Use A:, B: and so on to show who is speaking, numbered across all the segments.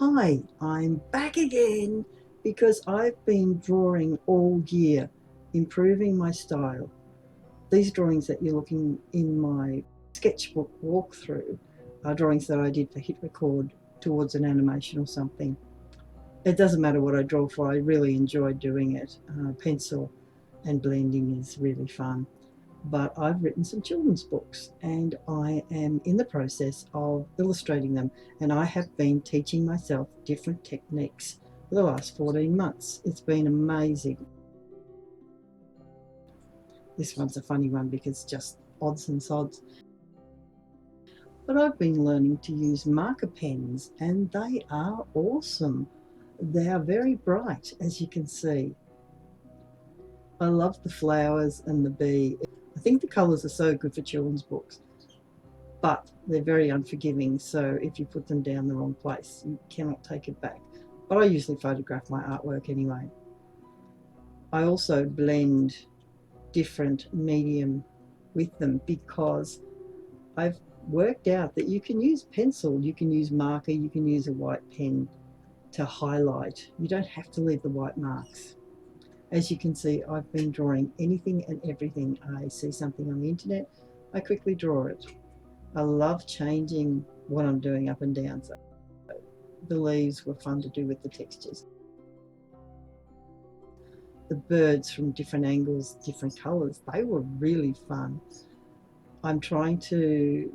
A: Hi, I'm back again because I've been drawing all year, improving my style. These drawings that you're looking in my sketchbook walkthrough are drawings that I did for Hit Record towards an animation or something. It doesn't matter what I draw for, I really enjoy doing it. Pencil and blending is really fun. But I've written some children's books and I am in the process of illustrating them, and I have been teaching myself different techniques for the last 14 months. It's been amazing. This one's a funny one because it's just odds and sods. But I've been learning to use marker pens and they are awesome. They are very bright, as you can see. I love the flowers and the bee. I think the colours are so good for children's books, but they're very unforgiving, so if you put them down the wrong place, you cannot take it back. But I usually photograph my artwork anyway. I also blend different medium with them because I've worked out that you can use pencil, you can use marker, you can use a white pen to highlight. You don't have to leave the white marks. As you can see, I've been drawing anything and everything. I see something on the internet, I quickly draw it. I love changing what I'm doing up and down. So the leaves were fun to do with the textures. The birds from different angles, different colours, they were really fun. I'm trying to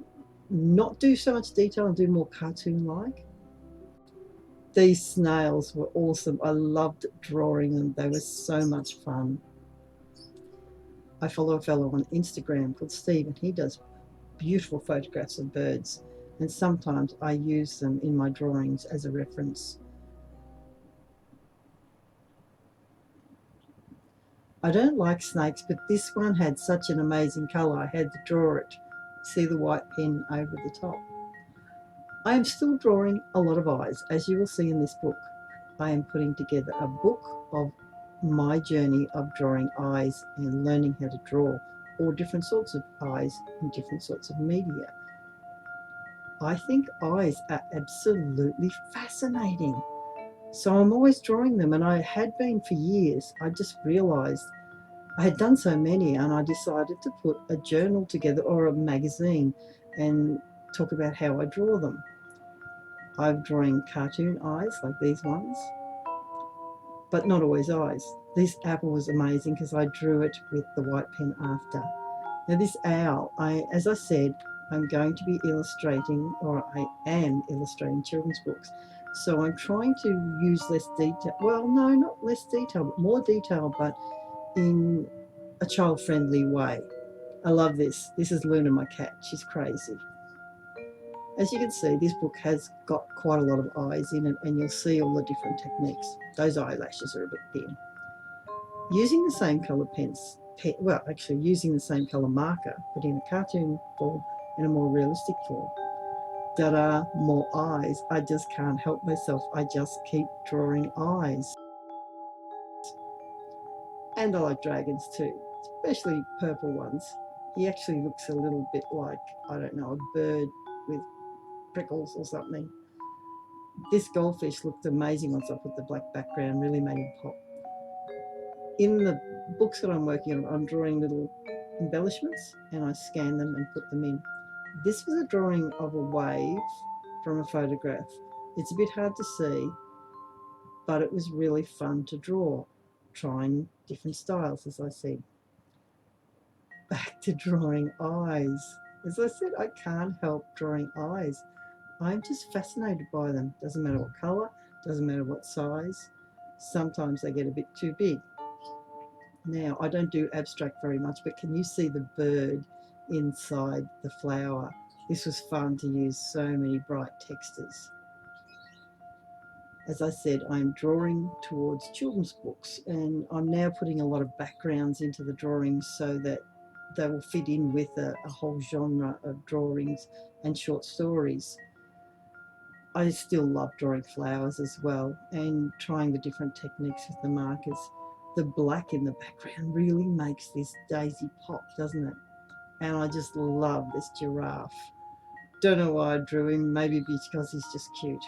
A: not do so much detail and do more cartoon-like. These snails were awesome. I loved drawing them. They were so much fun. I follow a fellow on Instagram called Steve, and he does beautiful photographs of birds, and sometimes I use them in my drawings as a reference. I don't like snakes, but this one had such an amazing colour I had to draw it. See the white pen over the top. I am still drawing a lot of eyes, as you will see in this book. I am putting together a book of my journey of drawing eyes and learning how to draw all different sorts of eyes in different sorts of media. I think eyes are absolutely fascinating. So I'm always drawing them, and I had been for years. I just realised I had done so many, and I decided to put a journal together or a magazine and talk about how I draw them. I'm drawing cartoon eyes like these ones, but not always eyes. This apple was amazing because I drew it with the white pen after. Now this owl, as I said, I'm going to be illustrating, or I am illustrating children's books. So I'm trying to use less detail. Well, no, not less detail, but more detail, but in a child-friendly way. I love this. This is Luna, my cat. She's crazy. As you can see, this book has got quite a lot of eyes in it, and you'll see all the different techniques. Those eyelashes are a bit thin. Using the same colour using the same colour marker, but in a cartoon form, in a more realistic form. Ta-da, more eyes. I just can't help myself. I just keep drawing eyes. And I like dragons too, especially purple ones. He actually looks a little bit like, I don't know, a bird with prickles or something. This goldfish looked amazing once I put the black background, really made him pop. In the books that I'm working on, I'm drawing little embellishments and I scan them and put them in. This was a drawing of a wave from a photograph. It's a bit hard to see, but it was really fun to draw, trying different styles, as I said. Back to drawing eyes. As I said, I can't help drawing eyes. I'm just fascinated by them. Doesn't matter what colour, doesn't matter what size. Sometimes they get a bit too big. Now, I don't do abstract very much, but can you see the bird inside the flower? This was fun to use so many bright textures. As I said, I'm drawing towards children's books, and I'm now putting a lot of backgrounds into the drawings so that they will fit in with a whole genre of drawings and short stories. I still love drawing flowers as well and trying the different techniques with the markers. The black in the background really makes this daisy pop, doesn't it? And I just love this giraffe. Don't know why I drew him, maybe because he's just cute.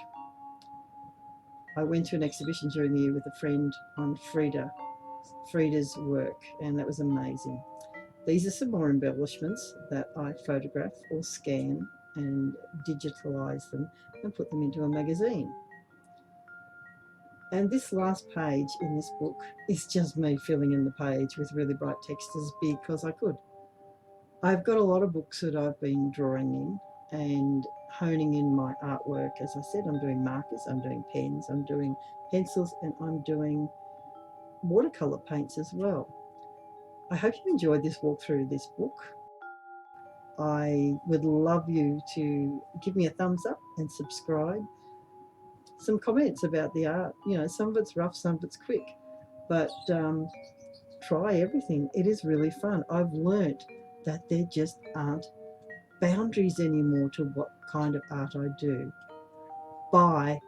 A: I went to an exhibition during the year with a friend on Frida's work, and that was amazing. These are some more embellishments that I photograph or scan and digitalize them and put them into a magazine. And this last page in this book is just me filling in the page with really bright textures because I could. I've got a lot of books that I've been drawing in and honing in my artwork. As I said, I'm doing markers, I'm doing pens, I'm doing pencils, and I'm doing watercolour paints as well. I hope you enjoyed this walk through this book. I would love you to give me a thumbs up and subscribe. Some comments about the art. You know, some of it's rough, some of it's quick, but try everything. It is really fun. I've learnt that there just aren't boundaries anymore to what kind of art I do. Bye.